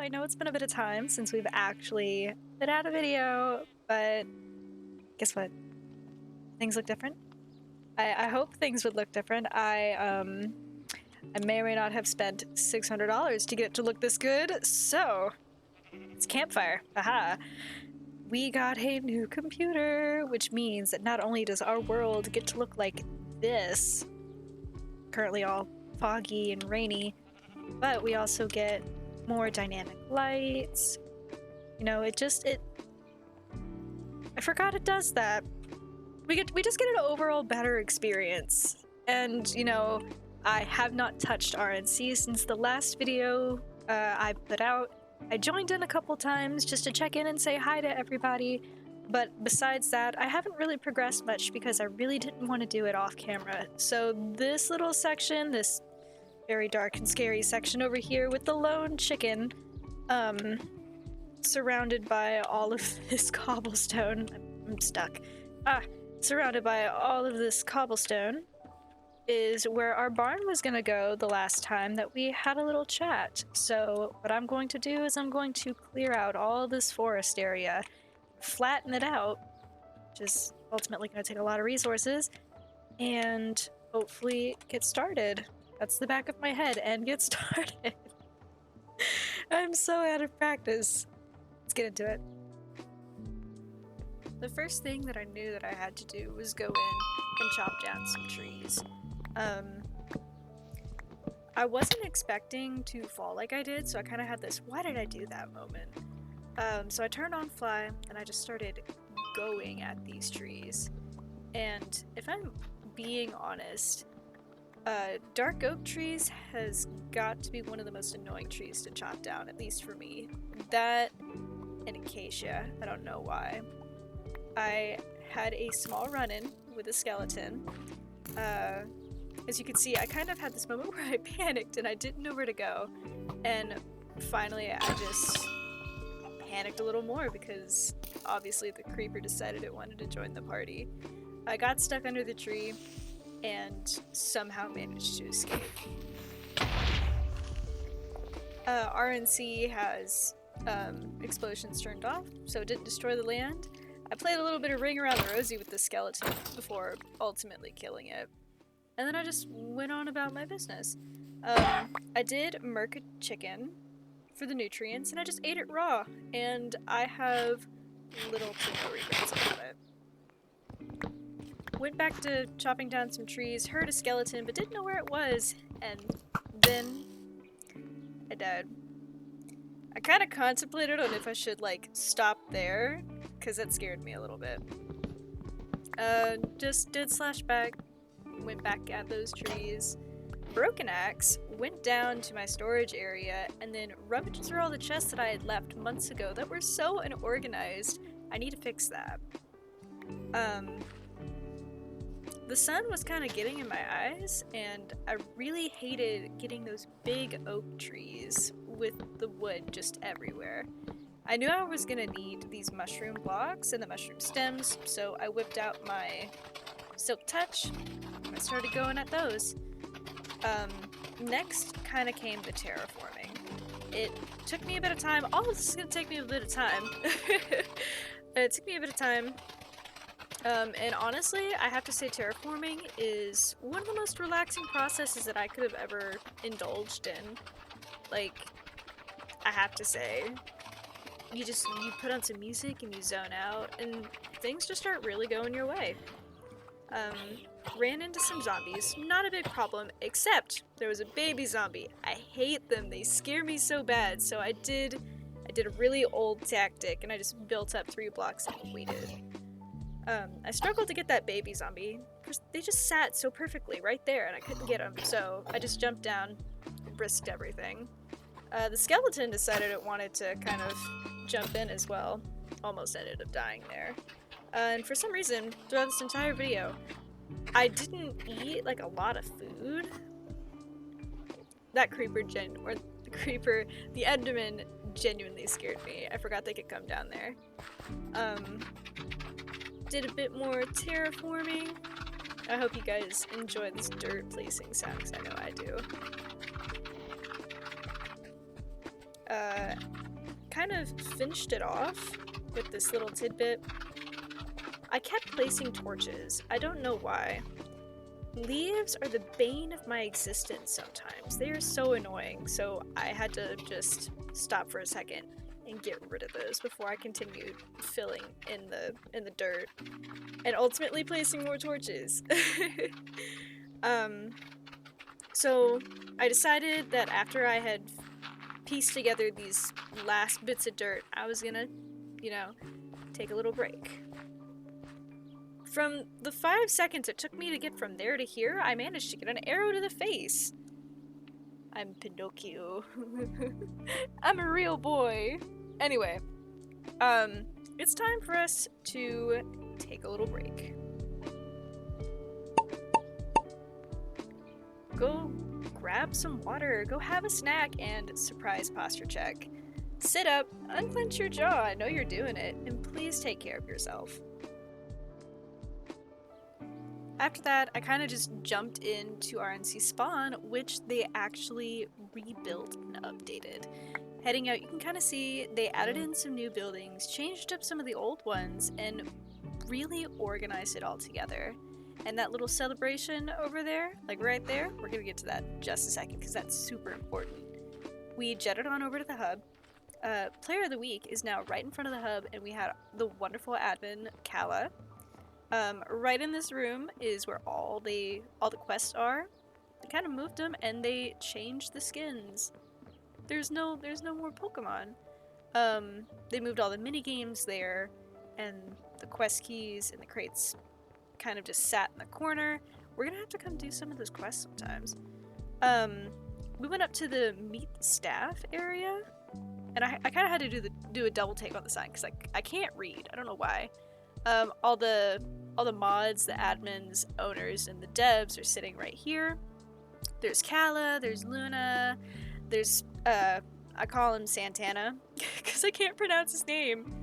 I know it's been a bit of time since we've actually put out a video, but guess what? Things look different. I hope things would look different. I may or may not have spent $600 to get it to look this good, so it's campfire. Aha! We got a new computer, which means that not only does our world get to look like this, currently all foggy and rainy, but we also get more dynamic lights. You know, I forgot it does that. We just get an overall better experience. And, you know, I have not touched RNC since the last video I put out. I joined in a couple times just to check in and say hi to everybody, but besides that, I haven't really progressed much because I really didn't want to do it off camera. So this little section, this very dark and scary section over here with the lone chicken, surrounded by all of this cobblestone. I'm stuck. Surrounded by all of this cobblestone is where our barn was gonna go the last time that we had a little chat. So what I'm going to do is I'm going to clear out all this forest area, flatten it out, which is ultimately going to take a lot of resources, and hopefully get started. That's the back of my head, and get started. I'm so out of practice. Let's get into it. The first thing that I knew that I had to do was go in and chop down some trees. I wasn't expecting to fall like I did, so I kind of had this why did I do that moment. So I turned on fly and I just started going at these trees. And if I'm being honest, dark oak trees has got to be one of the most annoying trees to chop down, at least for me. That and acacia, I don't know why. I had a small run-in with a skeleton. As you can see, I kind of had this moment where I panicked and I didn't know where to go. And finally I just panicked a little more because obviously the creeper decided it wanted to join the party. I got stuck under the tree and somehow managed to escape. RNC has explosions turned off, so it didn't destroy the land. I played a little bit of Ring Around the Rosie with the skeleton before ultimately killing it. And then I just went on about my business. I did murk a chicken for the nutrients, and I just ate it raw. And I have little to no regrets about it. Went back to chopping down some trees, heard a skeleton, but didn't know where it was, and then I died. I kind of contemplated on if I should, like, stop there, because that scared me a little bit. Just did slash back, went back at those trees, broke an axe, went down to my storage area, and then rummaged through all the chests that I had left months ago that were so unorganized. I need to fix that. The sun was kind of getting in my eyes, and I really hated getting those big oak trees with the wood just everywhere. I knew I was gonna need these mushroom blocks and the mushroom stems, so I whipped out my Silk Touch, and I started going at those. Next kind of came the terraforming. It took me a bit of time. All of this is gonna take me a bit of time. It took me a bit of time. And honestly, I have to say terraforming is one of the most relaxing processes that I could have ever indulged in. Like, I have to say. You put on some music and you zone out, and things just start really going your way. Ran into some zombies, not a big problem, except there was a baby zombie. I hate them, they scare me so bad, so I did a really old tactic, and I just built up 3 blocks and waited. I struggled to get that baby zombie, because they just sat so perfectly right there, and I couldn't get them, so I just jumped down and risked everything. The skeleton decided it wanted to kind of jump in as well. Almost ended up dying there. And for some reason, throughout this entire video, I didn't eat, like, a lot of food. That creeper the Enderman genuinely scared me. I forgot they could come down there. Did a bit more terraforming. I hope you guys enjoy this dirt placing sound, because I know I do. kind of finished it off with this little tidbit. I kept placing torches. I don't know why. Leaves are the bane of my existence sometimes. They are so annoying, so I had to just stop for a second and get rid of those before I continued filling in the dirt and ultimately placing more torches. So I decided that after I had pieced together these last bits of dirt, I was gonna, you know, take a little break. From the 5 seconds it took me to get from there to here, I managed to get an arrow to the face. I'm Pinocchio. I'm a real boy. Anyway, it's time for us to take a little break. Go grab some water, go have a snack, and surprise posture check. Sit up, unclench your jaw, I know you're doing it, and please take care of yourself. After that, I kind of just jumped into RNC Spawn, which they actually rebuilt and updated. Heading out, you can kind of see they added in some new buildings, changed up some of the old ones, and really organized it all together. And that little celebration over there, like right there, we're gonna get to that in just a second because that's super important. We jetted on over to the hub. Player of the week is now right in front of the hub, and we had the wonderful admin, Kala. Right in this room is where all the quests are. They kind of moved them and they changed the skins. There's no more Pokemon. They moved all the mini games there, and the quest keys and the crates kind of just sat in the corner. We're gonna have to come do some of those quests sometimes. We went up to the meet staff area, and I kind of had to do a double take on the sign because I can't read. I don't know why. All the mods, the admins, owners, and the devs are sitting right here. There's Kala, there's Luna, there's I call him Santana because I can't pronounce his name.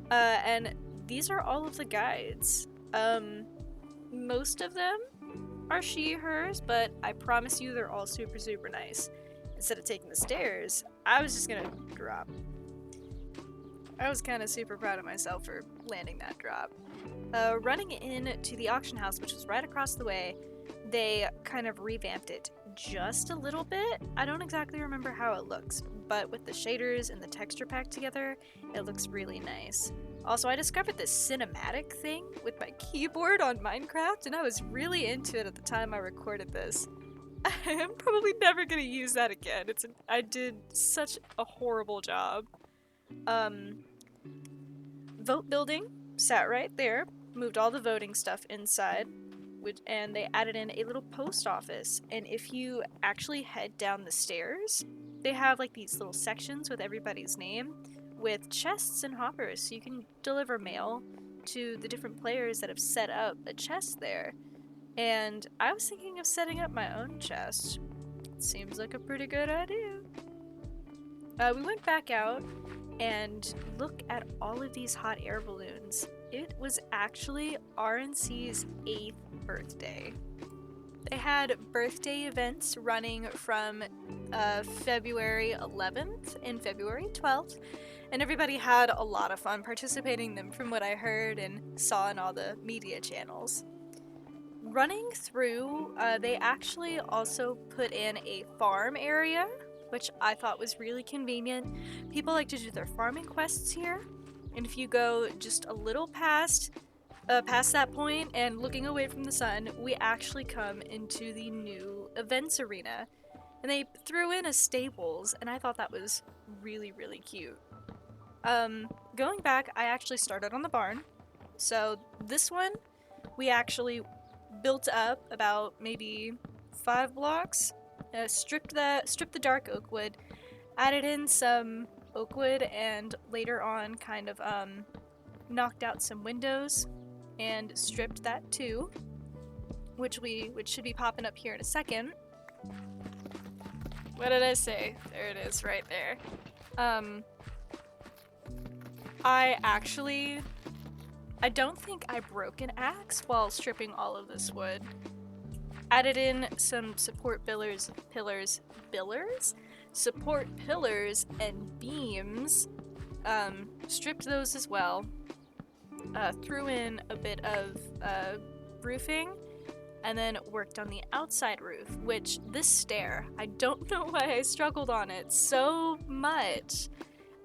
And these are all of the guides. Most of them are she, hers, but I promise you they're all super, super nice. Instead of taking the stairs, I was just gonna drop. I was kind of super proud of myself for landing that drop. Running in to the auction house, which was right across the way, they kind of revamped it just a little bit. I don't exactly remember how it looks, but with the shaders and the texture pack together, it looks really nice. Also, I discovered this cinematic thing with my keyboard on Minecraft, and I was really into it at the time I recorded this. I'm probably never gonna use that again. I did such a horrible job. Vote building sat right there, moved all the voting stuff inside, and they added in a little post office. And if you actually head down the stairs, they have like these little sections with everybody's name with chests and hoppers, so you can deliver mail to the different players that have set up a chest there. And I was thinking of setting up my own chest. Seems like a pretty good idea. We went back out and look at all of these hot air balloons. It was actually RNC's 8th birthday. They had birthday events running from February 11th and February 12th, and everybody had a lot of fun participating in them from what I heard and saw in all the media channels. Running through, they actually also put in a farm area, which I thought was really convenient. People like to do their farming quests here, and if you go just a little past that point and looking away from the sun, we actually come into the new events arena. And they threw in a stables, and I thought that was really, really cute. Going back, I actually started on the barn. So this one, we actually built up about maybe 5 blocks, stripped the dark oak wood, added in some oak wood, and later on kind of knocked out some windows and stripped that too, which should be popping up here in a second. What did I say? There it is, right there. I don't think I broke an axe while stripping all of this wood. Added in some support support pillars and beams, stripped those as well, threw in a bit of roofing, and then worked on the outside roof, which this stair, I don't know why I struggled on it so much.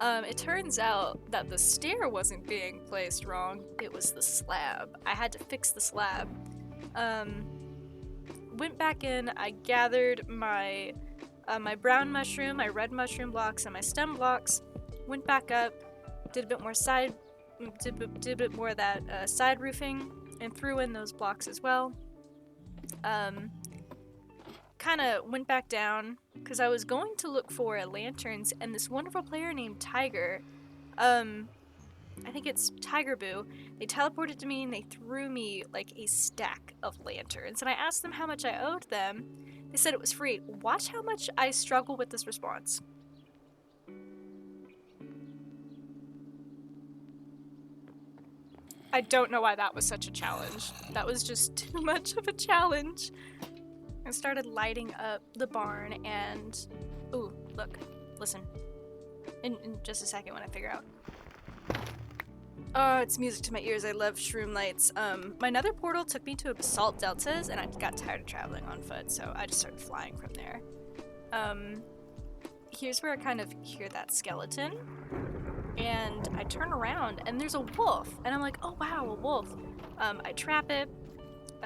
It turns out that the stair wasn't being placed wrong, it was the slab. I had to fix the slab. Went back in, I gathered my brown mushroom, my red mushroom blocks, and my stem blocks, went back up, did a bit more of that side roofing, and threw in those blocks as well. Kind of went back down because I was going to look for lanterns, and this wonderful player named Tiger, I think it's Tiger Boo, they teleported to me and they threw me like a stack of lanterns, and I asked them how much I owed them. They said it was free. Watch how much I struggle with this response. I don't know why that was such a challenge. That was just too much of a challenge. I started lighting up the barn and... Ooh, look. Listen. In just a second when I figure out. Oh, it's music to my ears. I love shroom lights. My nether portal took me to a basalt deltas, and I got tired of traveling on foot, so I just started flying from there. Here's where I kind of hear that skeleton. And I turn around and there's a wolf, and I'm like, oh wow, a wolf. I trap it,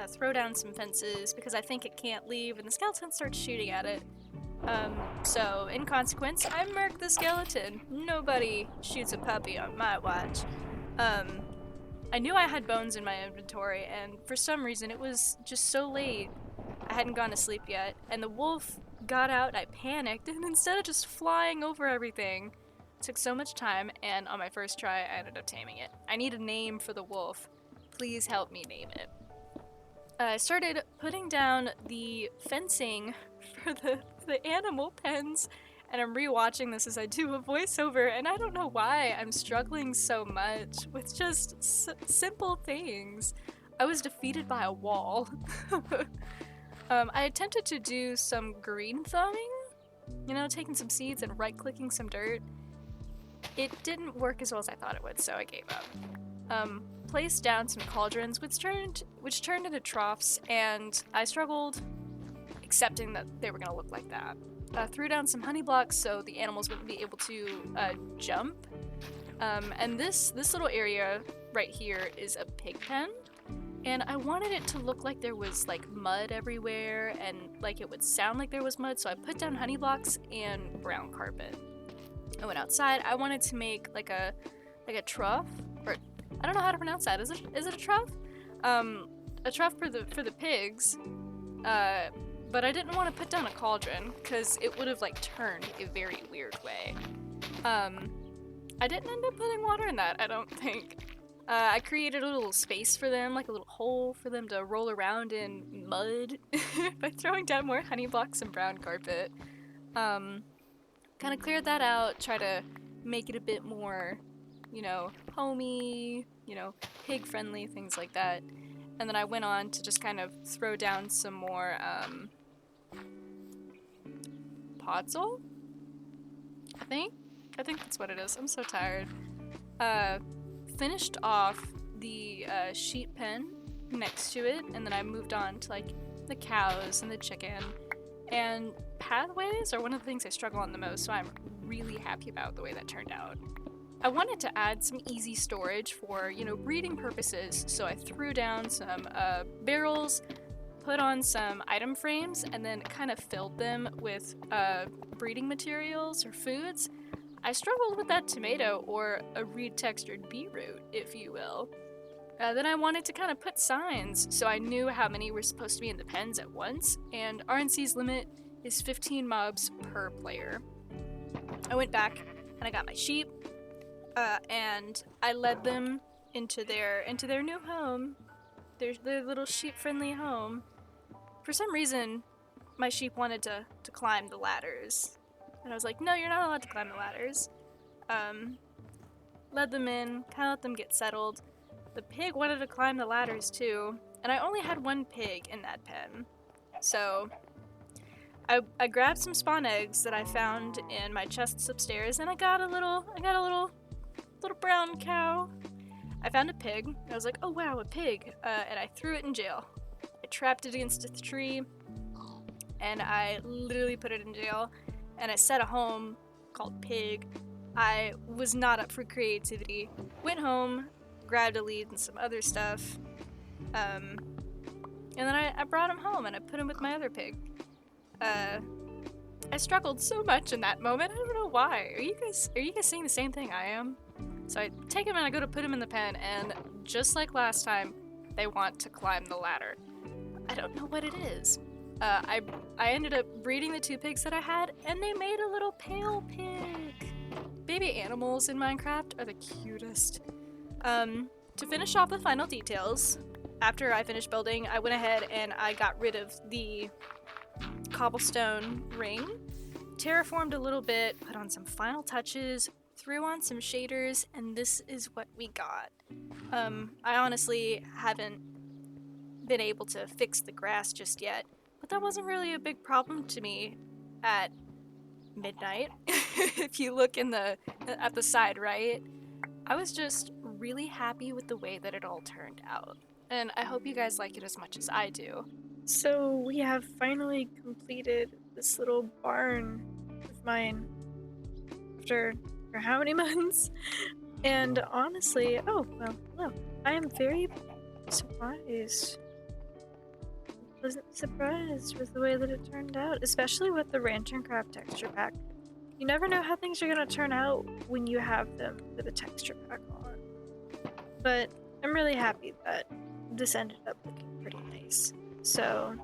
throw down some fences because I think it can't leave, and the skeleton starts shooting at it. So in consequence, I murk the skeleton. Nobody shoots a puppy on my watch. I knew I had bones in my inventory, and for some reason it was just so late, I hadn't gone to sleep yet, and the wolf got out, I panicked, and instead of just flying over everything, took so much time, and on my first try, I ended up taming it. I need a name for the wolf. Please help me name it. I started putting down the fencing for the animal pens, and I'm rewatching this as I do a voiceover, and I don't know why I'm struggling so much with just simple things. I was defeated by a wall. I attempted to do some green thumbing, you know, taking some seeds and right-clicking some dirt. It didn't work as well as I thought it would, so I gave up. Placed down some cauldrons, which turned into troughs, and I struggled accepting that they were going to look like that. Threw down some honey blocks so the animals wouldn't be able to jump. And this little area right here is a pig pen, and I wanted it to look like there was like mud everywhere and like it would sound like there was mud, so I put down honey blocks and brown carpet. I went outside. I wanted to make like a trough, or I don't know how to pronounce that. Is it a trough? A trough for the pigs. But I didn't want to put down a cauldron because it would have like turned a very weird way. I didn't end up putting water in that, I don't think. I created a little space for them, like a little hole for them to roll around in mud by throwing down more honey blocks and brown carpet. Kind of cleared that out, try to make it a bit more, you know, homey, you know, pig friendly, things like that. And then I went on to just kind of throw down some more podzol? I think that's what it is. I'm so tired. Finished off the sheep pen next to it, and then I moved on to like the cows and the chicken. And pathways are one of the things I struggle on the most, so I'm really happy about the way that turned out. I wanted to add some easy storage for, you know, breeding purposes, so I threw down some barrels, put on some item frames, and then kind of filled them with breeding materials or foods. I struggled with that tomato, or a reed-textured beetroot, if you will. Then I wanted to kind of put signs, so I knew how many were supposed to be in the pens at once, and RNC's limit is 15 mobs per player. I went back and I got my sheep, and I led them into their new home, their little sheep-friendly home. For some reason, my sheep wanted to climb the ladders, and I was like, no, you're not allowed to climb the ladders. Led them in, kind of let them get settled. The pig wanted to climb the ladders too, and I only had one pig in that pen. So I grabbed some spawn eggs that I found in my chests upstairs, and I got a little little brown cow. I found a pig. I was like, oh wow, a pig. And I threw it in jail. I trapped it against a tree, and I literally put it in jail. And I set a home called Pig. I was not up for creativity. Went home, grabbed a lead and some other stuff. And then I brought him home and I put him with my other pig. I struggled so much in that moment. I don't know why. Are you guys seeing the same thing I am? So I take him and I go to put him in the pen, and just like last time, they want to climb the ladder. I don't know what it is. I ended up breeding the 2 pigs that I had, and they made a little pale pig. Baby animals in Minecraft are the cutest. To finish off the final details, after I finished building, I went ahead and I got rid of the cobblestone ring, terraformed a little bit, put on some final touches, threw on some shaders, and this is what we got. I honestly haven't been able to fix the grass just yet, but that wasn't really a big problem to me at midnight. If you look at the side right, I was just really happy with the way that it all turned out, and I hope you guys like it as much as I do. So we have finally completed this little barn of mine after for how many months? And honestly, oh well, hello. I am very surprised. Pleasantly surprised with the way that it turned out, especially with the Ranch and Craft texture pack. You never know how things are gonna turn out when you have them with a texture pack on. But I'm really happy that this ended up looking pretty nice. So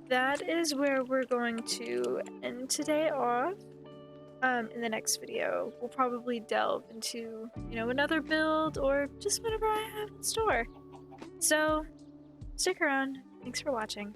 that is where we're going to end today off. In the next video, we'll probably delve into, another build or just whatever I have in store. So stick around. Thanks for watching.